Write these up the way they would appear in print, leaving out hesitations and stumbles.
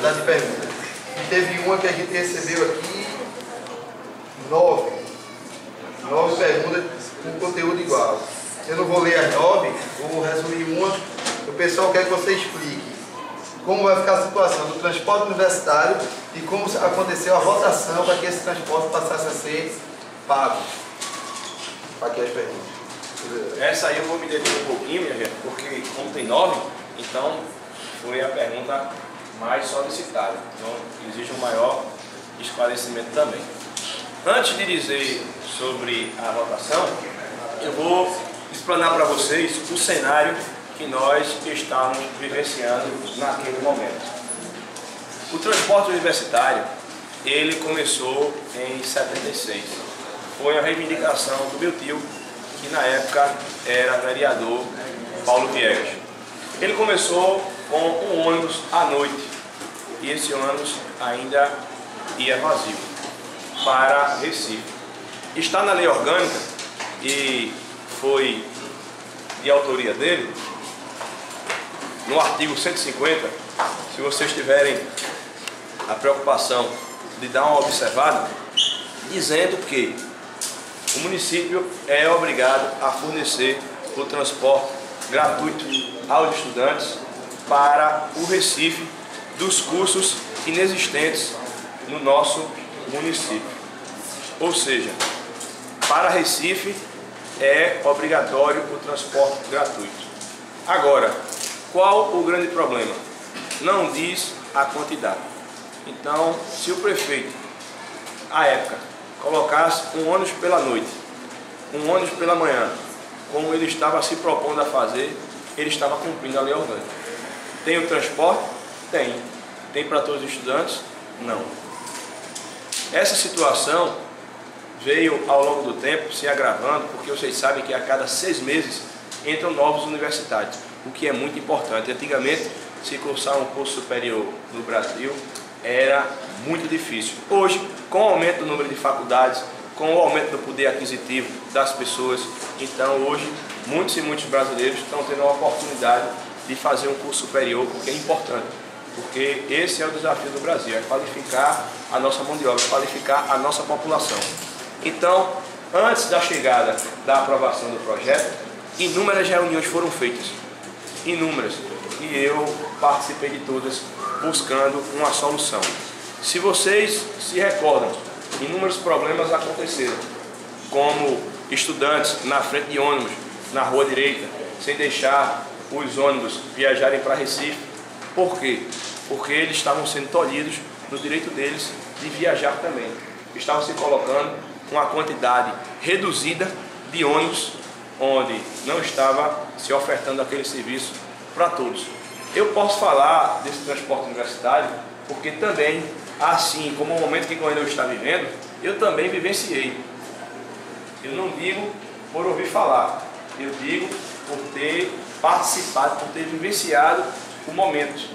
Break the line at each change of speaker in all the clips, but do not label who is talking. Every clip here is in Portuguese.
quantidade de perguntas. E teve uma que a gente recebeu aqui, 9 perguntas com conteúdo igual. Eu não vou ler as 9, vou resumir uma. O pessoal quer que você explique como vai ficar a situação do transporte universitário e como aconteceu a votação para que esse transporte passasse a ser pago. Aqui as perguntas.
Essa aí eu vou me deter um pouquinho, minha gente, porque como tem 9, então foi a pergunta mais solicitada. Então exige um maior esclarecimento também. Antes de dizer sobre a votação, eu vou explanar para vocês o cenário que nós estamos vivenciando naquele momento. O transporte universitário, ele começou em 76. Foi a reivindicação do meu tio, que na época era vereador, Paulo Viegas. Ele começou com um ônibus à noite, e esse ônibus ainda ia vazio para Recife. Está na lei orgânica e foi de autoria dele, no artigo 150, se vocês tiverem a preocupação de dar uma observada, dizendo que o município é obrigado a fornecer o transporte gratuito aos estudantes para o Recife dos cursos inexistentes no nosso município. Ou seja, para Recife é obrigatório o transporte gratuito. Agora, qual o grande problema? Não diz a quantidade. Então, se o prefeito, à época, colocasse um ônibus pela noite, um ônibus pela manhã, como ele estava se propondo a fazer, ele estava cumprindo a lei orgânica. Tem o transporte? Tem. Tem para todos os estudantes? Não. Essa situação veio ao longo do tempo se agravando, porque vocês sabem que a cada 6 meses entram novos universitários, o que é muito importante. Antigamente, se cursar um curso superior no Brasil era muito difícil. Hoje, com o aumento do número de faculdades, com o aumento do poder aquisitivo das pessoas, então hoje muitos e muitos brasileiros estão tendo a oportunidade de fazer um curso superior, porque é importante. Porque esse é o desafio do Brasil, é qualificar a nossa mão de obra, qualificar a nossa população. Então, antes da chegada da aprovação do projeto, inúmeras reuniões foram feitas, inúmeras, e eu participei de todas, buscando uma solução. Se vocês se recordam, inúmeros problemas aconteceram, como estudantes na frente de ônibus, na rua direita, sem deixar os ônibus viajarem para Recife. Por quê? Porque eles estavam sendo tolhidos no direito deles de viajar também. Estavam se colocando uma quantidade reduzida de ônibus, onde não estava se ofertando aquele serviço para todos. Eu posso falar desse transporte universitário porque também, assim como o momento que eu está vivendo, eu também vivenciei. Eu não digo por ouvir falar, eu digo por ter participado, por ter vivenciado o momento,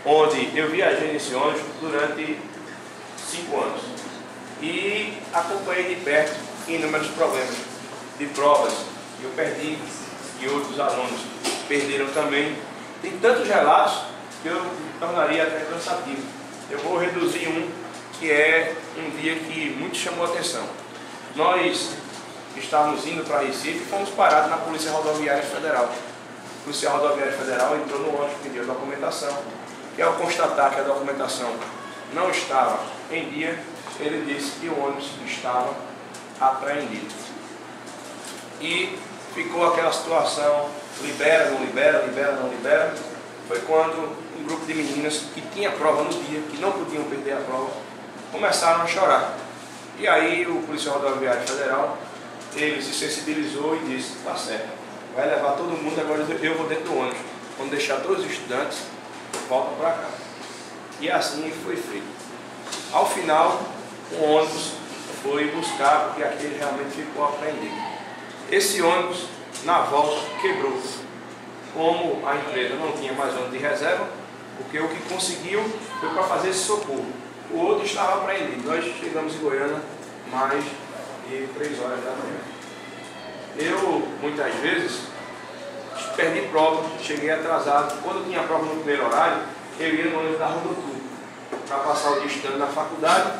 onde eu viajei nesse ônibus durante 5 anos e acompanhei de perto inúmeros problemas de provas que eu perdi e outros alunos perderam também. Tem tantos relatos que eu tornaria até cansativo. Eu vou reduzir um, que é um dia que muito chamou a atenção. Nós estávamos indo para Recife e fomos parados na Polícia Rodoviária Federal. A Polícia Rodoviária Federal entrou no ônibus, pediu a documentação, e ao constatar que a documentação não estava em dia, ele disse que o ônibus estava apreendido. E ficou aquela situação, libera, não libera, libera, não libera. Foi quando um grupo de meninas que tinha prova no dia, que não podiam perder a prova, começaram a chorar. E aí o Polícia Rodoviária Federal, ele se sensibilizou e disse, tá certo, vai levar todo mundo, agora eu vou dentro do ônibus. Vamos deixar todos os estudantes, voltam para cá. E assim foi feito. Ao final, o ônibus foi buscar, porque aquele realmente ficou apreendido. Esse ônibus, na volta, quebrou. Como a empresa não tinha mais ônibus de reserva, porque o que conseguiu foi para fazer esse socorro. O outro estava apreendido. Nós chegamos em Goiânia mais de 3 horas da manhã. Eu, muitas vezes, perdi prova, cheguei atrasado. Quando eu tinha prova no primeiro horário, eu ia no ônibus da Rodotur para passar o dia estudando na faculdade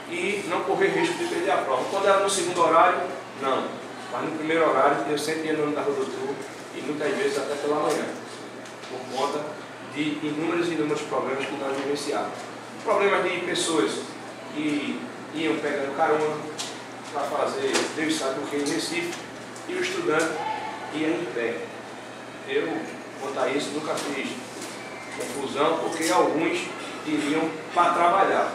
e não correr risco de perder a prova. Quando era no segundo horário, não. Mas no primeiro horário eu sempre ia no ônibus da Rodotur e muitas vezes até pela manhã, por conta de inúmeros problemas que nós vivenciávamos. Problemas de pessoas que iam pegando carona para fazer, Deus sabe o que, em Recife, e o estudante ia em pé. Eu, quanto a isso, nunca fiz confusão, porque alguns iriam para trabalhar,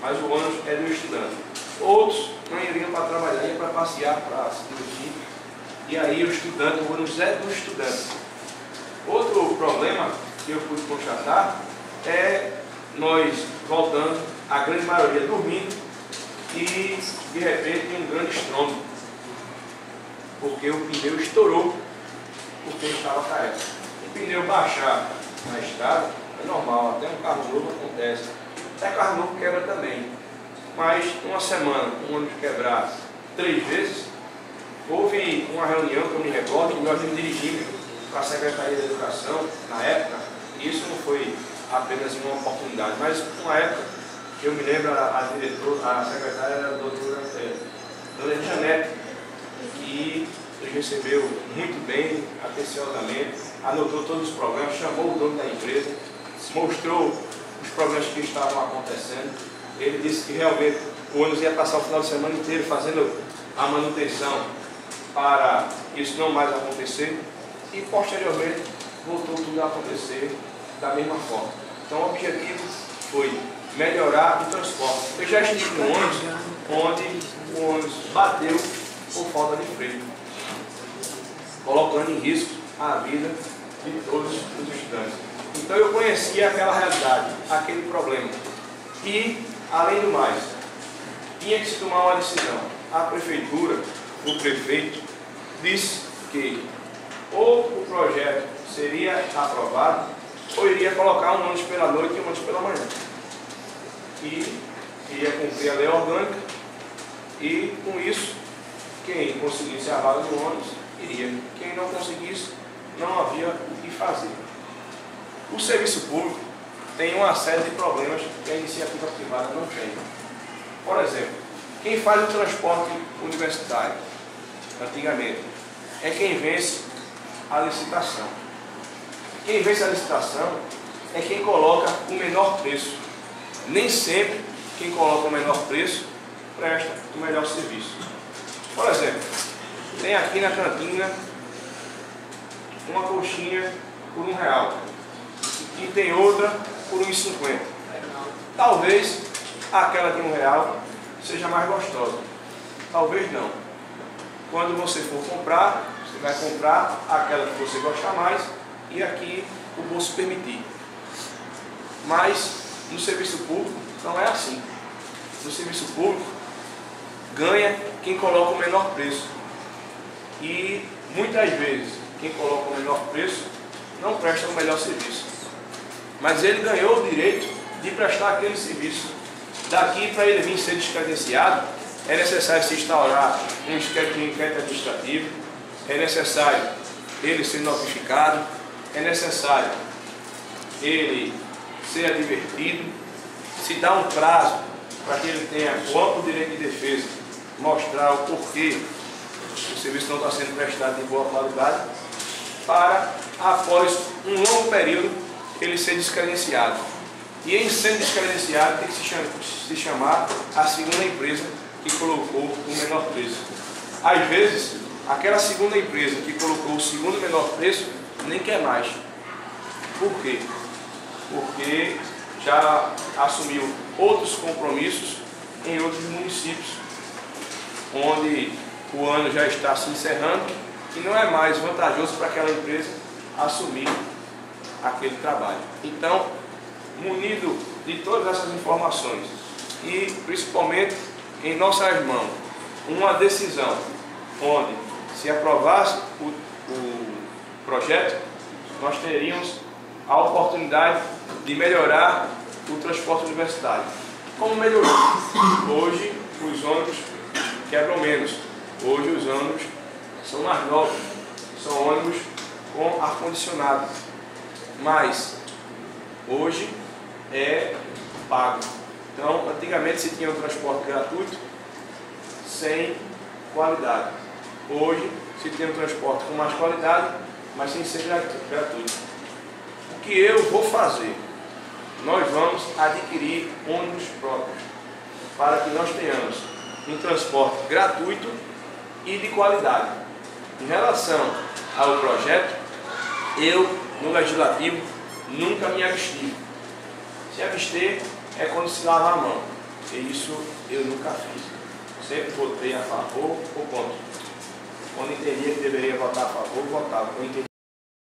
mas o ônibus é do estudante. Outros não iriam para trabalhar, iam para passear, para se divertir, e aí o estudante, o ônibus é do estudante. Outro problema que eu pude constatar é nós voltando, a grande maioria dormindo, e de repente um grande estrondo, porque o pneu estourou, porque estava careca. O pneu baixar na estrada é normal, até um carro novo acontece, até carro novo quebra também, mas uma semana um ônibus quebrar 3 vezes, houve uma reunião que eu me recordo, que nós nos dirigimos para a Secretaria da Educação, na época, e isso não foi apenas uma oportunidade, mas uma época, eu me lembro, a diretora, a secretária era a doutora Dona Janete, que nos recebeu muito bem, atenciosamente, anotou todos os problemas, chamou o dono da empresa, mostrou os problemas que estavam acontecendo. Ele disse que realmente o ônibus ia passar o final de semana inteiro fazendo a manutenção para isso não mais acontecer, e posteriormente voltou tudo a acontecer da mesma forma. Então o objetivo foi melhorar o transporte. Eu já estive no ônibus onde o ônibus bateu por falta de freio, colocando em risco a vida de todos os estudantes. Então eu conhecia aquela realidade, aquele problema. E, além do mais, tinha que se tomar uma decisão. A prefeitura, o prefeito, disse que ou o projeto seria aprovado, ou iria colocar um ônibus pela noite e um ônibus pela manhã. E iria cumprir a lei orgânica, e com isso, quem conseguisse a vaga do ônibus, iria. Quem não conseguisse, não havia o que fazer. O serviço público tem uma série de problemas que a iniciativa privada não tem. Por exemplo, quem faz o transporte universitário, antigamente, é quem vence a licitação. Quem vence a licitação é quem coloca o menor preço. Nem sempre quem coloca o menor preço presta o melhor serviço. Por exemplo, tem aqui na cantina uma coxinha por R$1 e tem outra por R$1,50. Talvez aquela de R$1 seja mais gostosa, talvez não. Quando você for comprar, você vai comprar aquela que você gostar mais e aqui o bolso permitir. Mas no serviço público não é assim. No serviço público ganha quem coloca o menor preço. E muitas vezes quem coloca o menor preço não presta o melhor serviço. Mas ele ganhou o direito de prestar aquele serviço. Daqui para ele vir ser descredenciado, é necessário se instaurar um inquérito administrativo, é necessário ele ser notificado, é necessário ele ser advertido, se dá um prazo para que ele tenha o amplo direito de defesa, mostrar o porquê o serviço não está sendo prestado de boa qualidade, para, após um longo período, ele ser descredenciado. E em sendo descredenciado, tem que se chamar a segunda empresa que colocou o menor preço. Às vezes, aquela segunda empresa que colocou o segundo menor preço, nem quer mais. Por quê? Porque já assumiu outros compromissos em outros municípios, onde o ano já está se encerrando e não é mais vantajoso para aquela empresa assumir aquele trabalho. Então, munido de todas essas informações e principalmente em nossas mãos uma decisão onde, se aprovasse o projeto, nós teríamos a oportunidade de melhorar o transporte universitário. Como melhorou? Hoje os ônibus quebram menos. Hoje os ônibus são mais novos, são ônibus com ar-condicionado. Mas hoje é pago. Então, antigamente se tinha um transporte gratuito sem qualidade. Hoje se tem um transporte com mais qualidade, mas sem ser gratuito. O que eu vou fazer? Nós vamos adquirir ônibus próprios para que nós tenhamos um transporte gratuito e de qualidade. Em relação ao projeto, eu, no Legislativo, nunca me abstive. Se abster é quando se lava a mão. E isso eu nunca fiz. Sempre votei a favor ou contra. Quando entendia que deveria votar a favor, votava.